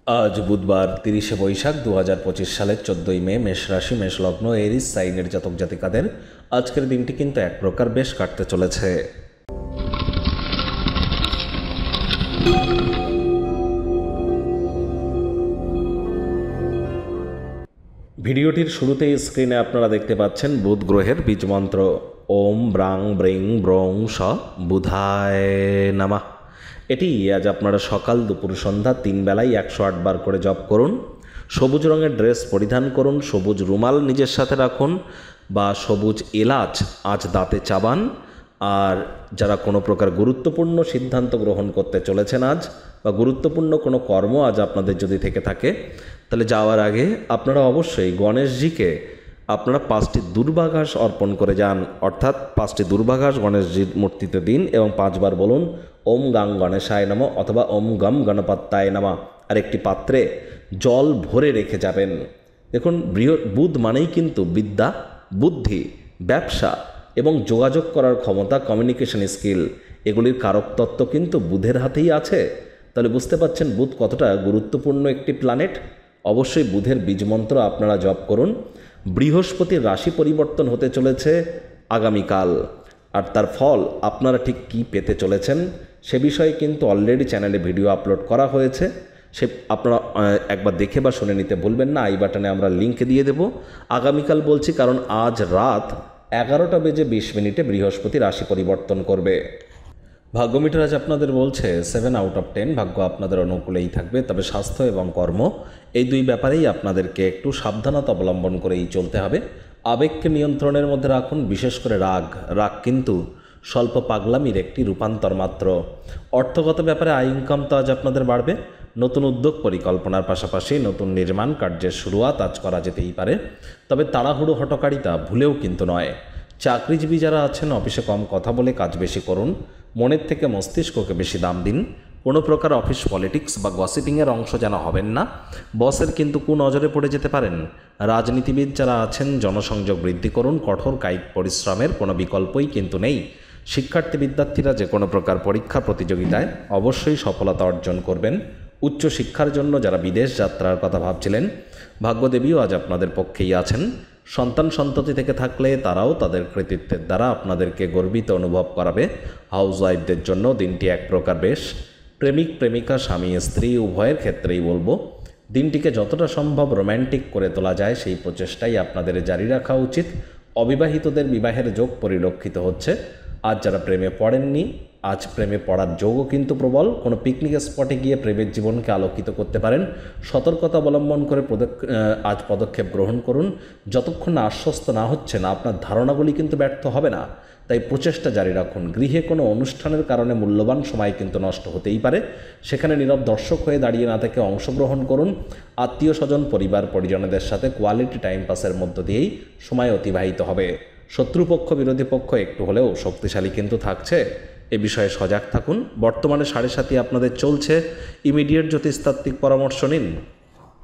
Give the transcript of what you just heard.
আজ বুধবার 30শে বৈশাখ 2025 সালের 14ই মে, মেষ রাশি, মেষ লগ্ন, এরিস সাইনের জাতক জাতিকাদের আজকের দিনটি কিন্তু এক প্রকার বেশ কাটতে চলেছে। ভিডিওটির শুরুতেই স্ক্রিনে আপনারা দেখতে পাচ্ছেন বুধ গ্রহের বীজমন্ত্র ওম ব্রাং ব্রিং ব্রং স বুধায় নামা। এটি আজ আপনারা সকাল দুপুর সন্ধ্যা 3 বেলায় 108 বার করে জপ করুন। সবুজ রঙের ড্রেস পরিধান করুন, সবুজ রুমাল নিজের সাথে রাখুন বা সবুজ এলাচ আজ দাঁতে চাবান। আর যারা কোনো প্রকার গুরুত্বপূর্ণ সিদ্ধান্ত গ্রহণ করতে চলেছেন আজ, বা গুরুত্বপূর্ণ কোনো কর্ম আজ আপনাদের যদি থেকে থাকে, তাহলে যাওয়ার আগে আপনারা অবশ্যই গণেশজিকে আপনারা 5টি দুর্বাঘাস অর্পণ করে যান। অর্থাৎ 5টি দুর্বাঘাস গণেশজির মূর্তিতে দিন এবং 5 বার বলুন ওম গাং গণেশায় নমঃ অথবা ওম গম গণপত্যায় নমঃ। আর একটি পাত্রে জল ভরে রেখে যাবেন। দেখুন, বুধ মানেই কিন্তু বিদ্যা, বুদ্ধি, ব্যবসা এবং যোগাযোগ করার ক্ষমতা, কমিউনিকেশন স্কিল, এগুলির কারক তত্ত্ব কিন্তু বুধের হাতেই আছে। তাহলে বুঝতে পারছেন বুধ কতটা গুরুত্বপূর্ণ একটি প্ল্যানেট। অবশ্যই বুধের বীজমন্ত্র আপনারা জপ করুন। বৃহস্পতির রাশি পরিবর্তন হতে চলেছে আগামীকাল, আর তার ফল আপনারা ঠিক কী পেতে চলেছেন সে বিষয়ে কিন্তু অলরেডি চ্যানেলে ভিডিও আপলোড করা হয়েছে। সে আপনারা একবার দেখে বা শুনে নিতে ভুলবেন না। আই বাটনে আমরা লিঙ্ক দিয়ে দেব। আগামীকাল বলছি কারণ আজ রাত 11:20 বৃহস্পতি রাশি পরিবর্তন করবে। ভাগ্যমিটার আজ আপনাদের বলছে 7 আউট অফ 10, ভাগ্য আপনাদের অনুকূলেই থাকবে। তবে স্বাস্থ্য এবং কর্ম এই দুই ব্যাপারেই আপনাদেরকে একটু সাবধানতা অবলম্বন করেই চলতে হবে। আবেগকে নিয়ন্ত্রণের মধ্যে রাখুন, বিশেষ করে রাগ কিন্তু স্বল্প পাগলামির একটি রূপান্তর মাত্র। অর্থগত ব্যাপারে আয় ইনকাম তো আজ আপনাদের বাড়বে। নতুন উদ্যোগ পরিকল্পনার পাশাপাশি নতুন নির্মাণ কার্যের শুরুয়াত আজ করা যেতেই পারে, তবে তাড়াহুড়ো হঠকারিতা ভুলেও কিন্তু নয়। চাকরিজীবী যারা আছেন অফিসে কম কথা বলে কাজ বেশি করুন, মনের থেকে মস্তিষ্ককে বেশি দাম দিন। কোনো প্রকার অফিস পলিটিক্স বা গসিপিংয়ের অংশ যেন হবেন না, বসের কিন্তু কুনজরে পড়ে যেতে পারেন। রাজনীতিবিদ যারা আছেন জনসংযোগ বৃদ্ধি করুন, কঠোর কায়িক পরিশ্রমের কোনো বিকল্পই কিন্তু নেই। শিক্ষার্থী বিদ্যার্থীরা যে কোনো প্রকার পরীক্ষা প্রতিযোগিতায় অবশ্যই সফলতা অর্জন করবেন। উচ্চ শিক্ষার জন্য যারা বিদেশ যাত্রার কথা ভাবছিলেন, ভাগ্যদেবীও আজ আপনাদের পক্ষেই আছেন। সন্তান সন্ততি থেকে থাকলে তারাও তাদের কৃতিত্বের দ্বারা আপনাদেরকে গর্বিত অনুভব করাবে। হাউসওয়াইফদের জন্য দিনটি এক প্রকার বেশ। প্রেমিক প্রেমিকা, স্বামী স্ত্রী উভয়ের ক্ষেত্রেই বলবো দিনটিকে যতটা সম্ভব রোম্যান্টিক করে তোলা যায় সেই প্রচেষ্টাই আপনাদের জারি রাখা উচিত। অবিবাহিতদের বিবাহের যোগ পরিলক্ষিত হচ্ছে। আজ যারা প্রেমে পড়েননি, আজ প্রেমে পড়ার যোগও কিন্তু প্রবল। কোনো পিকনিক স্পটে গিয়ে প্রেমের জীবনকে আলোকিত করতে পারেন। সতর্কতা অবলম্বন করে আজ পদক্ষেপ গ্রহণ করুন। যতক্ষণ না আশ্বস্ত না হচ্ছেন আপনার ধারণাগুলি কিন্তু ব্যর্থ হবে না, তাই প্রচেষ্টা জারি রাখুন। গৃহে কোনো অনুষ্ঠানের কারণে মূল্যবান সময় কিন্তু নষ্ট হতেই পারে, সেখানে নীরব দর্শক হয়ে দাঁড়িয়ে না থেকে অংশগ্রহণ করুন। আত্মীয় স্বজন, পরিবার পরিজনদের সাথে কোয়ালিটি টাইম পাসের মধ্য দিয়েই সময় অতিবাহিত হবে। শত্রুপক্ষ বিরোধী পক্ষ একটু হলেও শক্তিশালী কিন্তু থাকছে, এ বিষয়ে সজাগ থাকুন। বর্তমানে 7:30 আপনাদের চলছে। ইমিডিয়েট জ্যোতিষতাত্ত্বিক পরামর্শ নিন।